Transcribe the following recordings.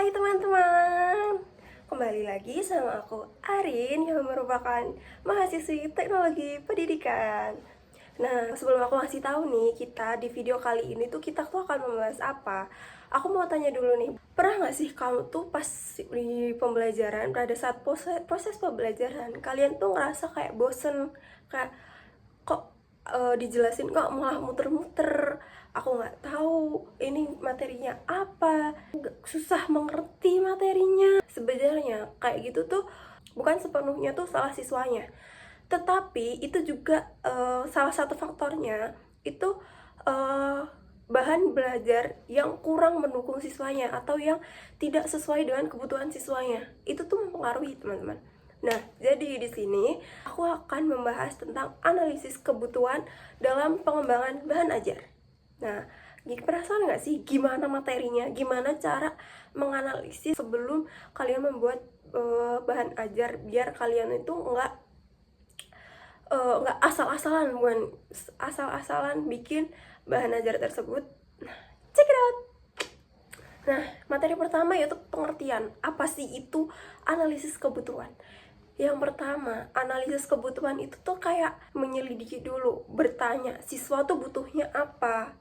Hai teman-teman, kembali lagi sama aku Arin yang merupakan mahasiswi teknologi pendidikan. Nah, sebelum aku ngasih tahu nih, kita di video kali ini tuh kita tuh akan membahas apa? Aku mau tanya dulu nih, pernah nggak sih kamu tuh pas di pembelajaran, pada saat proses pembelajaran, kalian tuh ngerasa kayak bosen, kayak kok dijelasin kok malah muter-muter, aku nggak tahu ini materinya apa, susah mengerti materinya. Sebenarnya kayak gitu tuh bukan sepenuhnya tuh salah siswanya, tetapi itu juga salah satu faktornya itu uh, bahan belajar yang kurang mendukung siswanya atau yang tidak sesuai dengan kebutuhan siswanya. Itu tuh mempengaruhi teman-teman. Nah, jadi di sini aku akan membahas tentang analisis kebutuhan dalam pengembangan bahan ajar. Nah, penasaran nggak sih gimana materinya, gimana cara menganalisis sebelum kalian membuat bahan ajar, biar kalian itu nggak asal-asalan, bukan asal-asalan bikin bahan ajar tersebut. Nah, check it out. Nah, materi pertama yaitu pengertian. Apa sih itu analisis kebutuhan? Yang pertama, analisis kebutuhan itu tuh kayak menyelidiki dulu, bertanya siswa tuh butuhnya apa,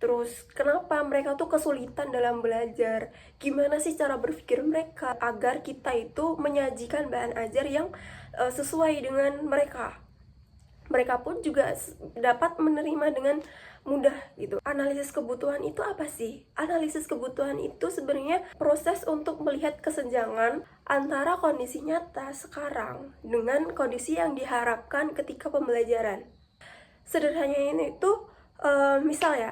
terus kenapa mereka tuh kesulitan dalam belajar, gimana sih cara berpikir mereka agar kita itu menyajikan bahan ajar yang sesuai dengan mereka. Mereka pun juga dapat menerima dengan mudah gitu. Analisis kebutuhan itu apa sih? Analisis kebutuhan itu sebenarnya proses untuk melihat kesenjangan antara kondisi nyata sekarang dengan kondisi yang diharapkan ketika pembelajaran. Sederhananya ini tuh misal ya,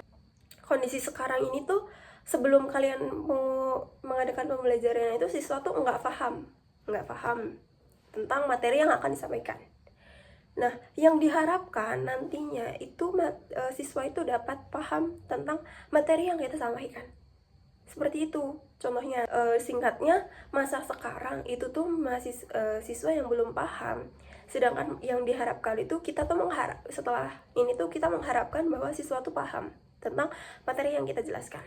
kondisi sekarang ini tuh sebelum kalian mau mengadakan pembelajaran itu siswa tuh nggak paham tentang materi yang akan disampaikan. Nah, yang diharapkan nantinya itu siswa itu dapat paham tentang materi yang kita sampaikan. Seperti itu. Contohnya, singkatnya, masa sekarang itu tuh masih siswa yang belum paham. Sedangkan yang diharapkan itu kita tuh setelah ini tuh kita mengharapkan bahwa siswa tuh paham tentang materi yang kita jelaskan.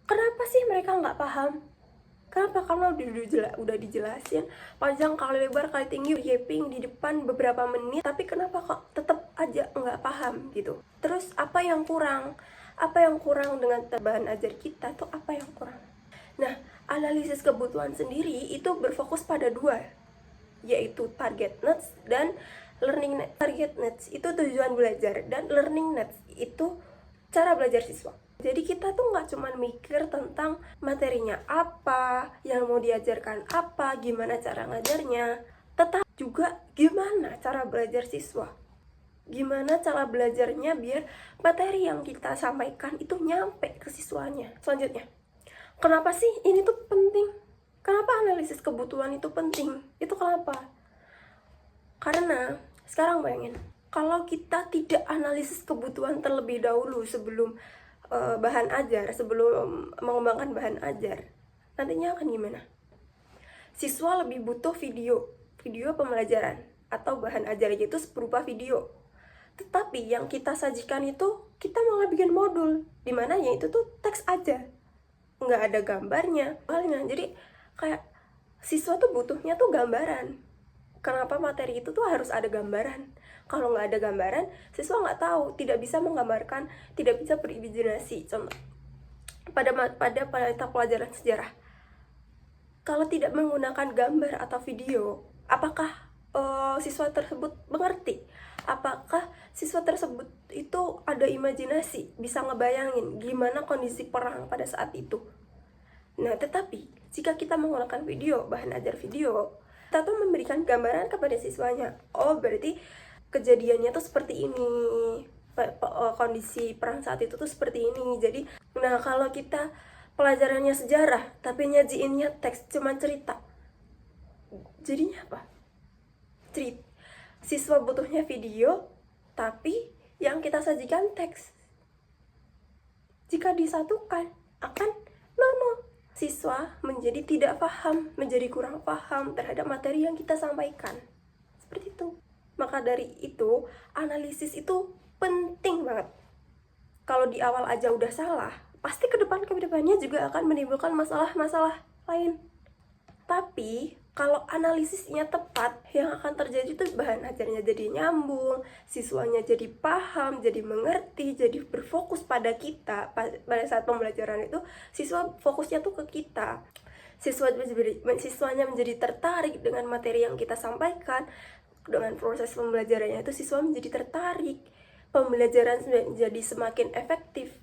Kenapa sih mereka nggak paham? Kenapa? Karena udah dijelasin panjang kali lebar kali tinggi, yeping di depan beberapa menit, tapi kenapa kok tetap aja nggak paham gitu? Terus apa yang kurang? Apa yang kurang dengan bahan ajar kita tuh apa yang kurang? Nah, analisis kebutuhan sendiri itu berfokus pada dua, yaitu target needs dan learning needs. Target needs itu tujuan belajar, dan learning needs itu cara belajar siswa. Jadi kita tuh nggak cuma mikir tentang materinya apa, yang mau diajarkan apa, gimana cara ngajarnya, tetapi juga gimana cara belajar siswa. Gimana cara belajarnya biar materi yang kita sampaikan itu nyampe ke siswanya. Selanjutnya, kenapa sih ini tuh penting? Kenapa analisis kebutuhan itu penting? Itu kenapa? Karena sekarang bayangin, kalau kita tidak analisis kebutuhan terlebih dahulu sebelum bahan ajar, sebelum mengembangkan bahan ajar, nantinya akan gimana? Siswa lebih butuh video pembelajaran atau bahan ajar itu berupa video. Tetapi yang kita sajikan itu kita malah bikin modul, dimana ya itu tuh teks aja, nggak ada gambarnya. Jadi kayak siswa tuh butuhnya tuh gambaran. Kenapa materi itu tuh harus ada gambaran? Kalau nggak ada gambaran, siswa nggak tahu, tidak bisa menggambarkan, tidak bisa berimajinasi. Contoh, pada mata pelajaran sejarah, kalau tidak menggunakan gambar atau video, apakah siswa tersebut mengerti? Apakah siswa tersebut itu ada imajinasi, bisa ngebayangin gimana kondisi perang pada saat itu? Nah, tetapi jika kita menggunakan video, bahan ajar video, kita tuh memberikan gambaran kepada siswanya. Oh, berarti kejadiannya tuh seperti ini, kondisi perang saat itu tuh seperti ini. Jadi, nah kalau kita pelajarannya sejarah tapi nyajiinnya teks, cuman cerita, jadinya apa? Siswa butuhnya video, tapi yang kita sajikan teks. Jika disatukan, akan normal. Siswa menjadi tidak paham, menjadi kurang paham terhadap materi yang kita sampaikan. Seperti itu. Maka dari itu, analisis itu penting banget. Kalau di awal aja udah salah, pasti kedepannya juga akan menimbulkan masalah-masalah lain. Tapi kalau analisisnya tepat, yang akan terjadi itu bahan ajarnya jadi nyambung, siswanya jadi paham, jadi mengerti, jadi berfokus pada kita. Pada saat pembelajaran itu, siswa fokusnya tuh ke kita. Siswanya menjadi tertarik dengan materi yang kita sampaikan. Dengan proses pembelajarannya itu siswa menjadi tertarik. Pembelajaran menjadi semakin efektif.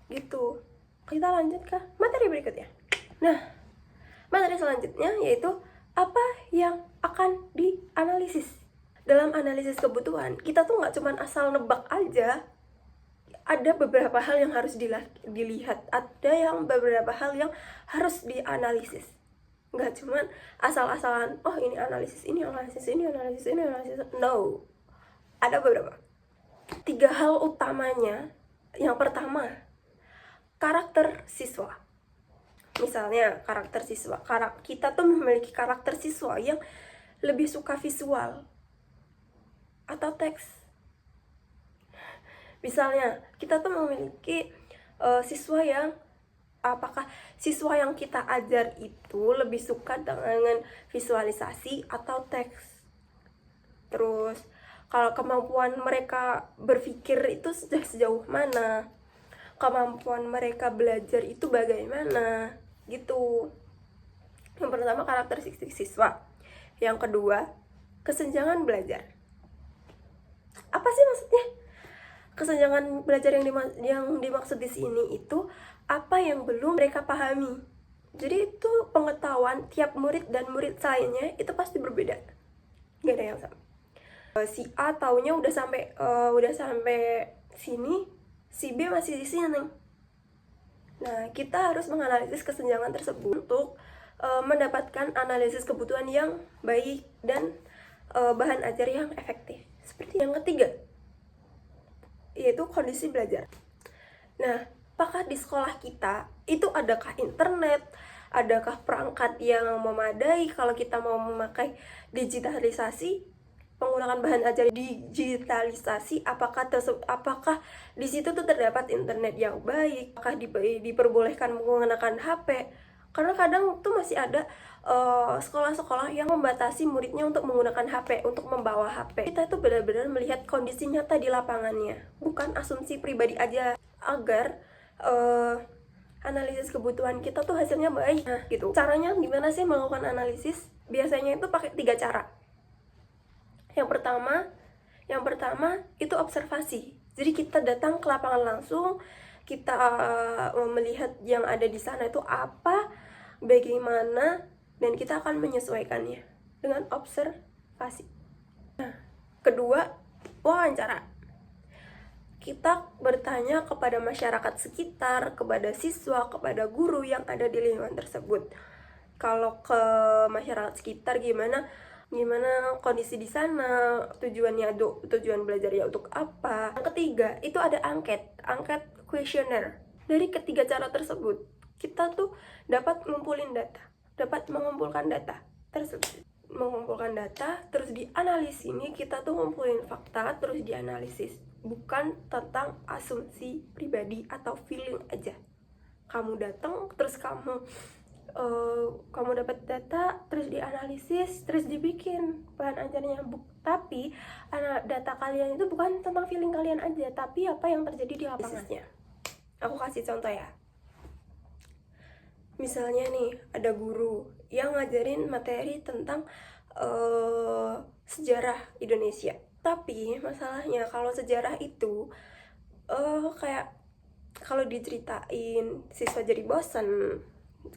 Gitu. Kita lanjut ke materi berikutnya. Nah, materi selanjutnya yaitu apa yang akan dianalisis. Dalam analisis kebutuhan, kita tuh nggak cuma asal nebak aja. Ada beberapa hal yang harus dilihat, ada yang beberapa hal yang harus dianalisis. Nggak cuma asal-asalan, oh ini analisis, ini analisis, ini analisis, ini analisis. No, ada beberapa. 3 hal utamanya. Yang pertama, karakter siswa. Misalnya karakter siswa, kita tuh memiliki karakter siswa yang lebih suka visual atau teks. Misalnya kita tuh memiliki siswa yang, apakah siswa yang kita ajar itu lebih suka dengan visualisasi atau teks. Terus kalau kemampuan mereka berpikir itu sejauh mana, kemampuan mereka belajar itu bagaimana, gitu. Yang pertama, karakteristik siswa. Yang kedua, kesenjangan belajar. Apa sih maksudnya? Kesenjangan belajar yang dimaksud di sini itu apa yang belum mereka pahami. Jadi itu pengetahuan tiap murid dan murid lainnya itu pasti berbeda. Gak ada yang sama. Si A taunya udah sampai sini, si B masih di sini. Nah, kita harus menganalisis kesenjangan tersebut untuk mendapatkan analisis kebutuhan yang baik dan bahan ajar yang efektif. Seperti yang ketiga, yaitu kondisi belajar. Nah, apakah di sekolah kita itu adakah internet, adakah perangkat yang memadai kalau kita mau memakai digitalisasi, menggunakan bahan ajar digitalisasi, apakah di situ tuh terdapat internet yang baik, apakah diperbolehkan menggunakan HP. Karena kadang tuh masih ada sekolah-sekolah yang membatasi muridnya untuk menggunakan HP, untuk membawa HP. Kita itu benar-benar melihat kondisi nyata di lapangannya, bukan asumsi pribadi aja, agar analisis kebutuhan kita tuh hasilnya baik. Nah, gitu. Caranya gimana sih melakukan analisis? Biasanya itu pakai 3 cara. Yang pertama itu observasi. Jadi kita datang ke lapangan langsung, kita melihat yang ada di sana itu apa, bagaimana, dan kita akan menyesuaikannya dengan observasi. Nah, kedua, wawancara. Kita bertanya kepada masyarakat sekitar, kepada siswa, kepada guru yang ada di lingkungan tersebut. Kalau ke masyarakat sekitar gimana kondisi di sana, tujuan belajarnya untuk apa. Yang ketiga, itu ada angket kuesioner. Dari ketiga cara tersebut, kita tuh dapat mengumpulkan data tersebut. Mengumpulkan data, terus dianalisis. Ini kita tuh ngumpulin fakta, terus dianalisis. Bukan tentang asumsi pribadi atau feeling aja. Kamu datang, terus kamu dapat data, terus dianalisis, terus dibikin bahan ajarnya. Tapi data kalian itu bukan tentang feeling kalian aja, tapi apa yang terjadi di lapangannya. Aku kasih contoh ya. Misalnya nih, ada guru yang ngajarin materi tentang sejarah Indonesia. Tapi masalahnya kalau sejarah itu kayak kalau diceritain siswa jadi bosan.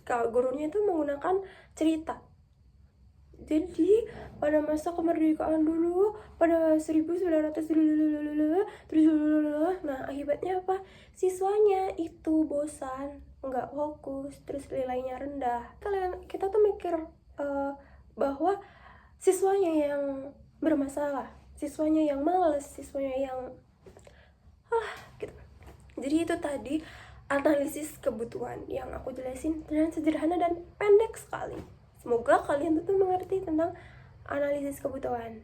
Kalau gurunya itu menggunakan cerita. Jadi pada masa kemerdekaan dulu, pada 1900 terus nah akibatnya apa? Siswanya itu bosan, nggak fokus, terus nilainya rendah. Kita tuh mikir bahwa siswanya yang bermasalah, siswanya yang malas, siswanya yang gitu. Jadi itu tadi analisis kebutuhan yang aku jelasin dengan sederhana dan pendek sekali. Semoga kalian tuh mengerti tentang analisis kebutuhan.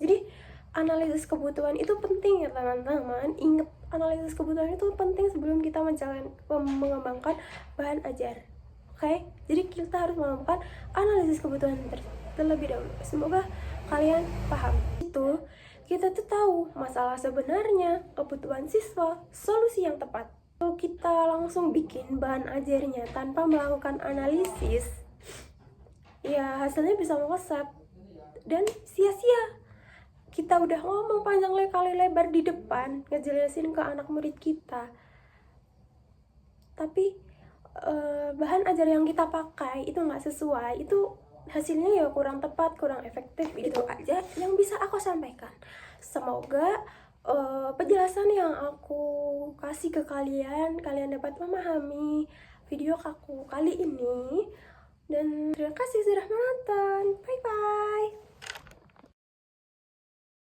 Jadi analisis kebutuhan itu penting ya teman-teman. Ingat, analisis kebutuhan itu penting sebelum kita mengembangkan bahan ajar. Oke? Jadi kita harus melakukan analisis kebutuhan terlebih dahulu. Semoga kalian paham. Itu kita tuh tahu masalah sebenarnya, kebutuhan siswa, solusi yang tepat. Kalau kita langsung bikin bahan ajarnya tanpa melakukan analisis, ya hasilnya bisa melesat dan sia-sia. Kita udah ngomong panjang kali lebar di depan ngejelasin ke anak murid kita, tapi bahan ajar yang kita pakai itu nggak sesuai, itu hasilnya ya kurang tepat, kurang efektif. Itu aja yang bisa aku sampaikan. Semoga penjelasan yang aku kasih ke kalian dapat memahami video aku kali ini. Dan terima kasih sudah menonton. Bye bye.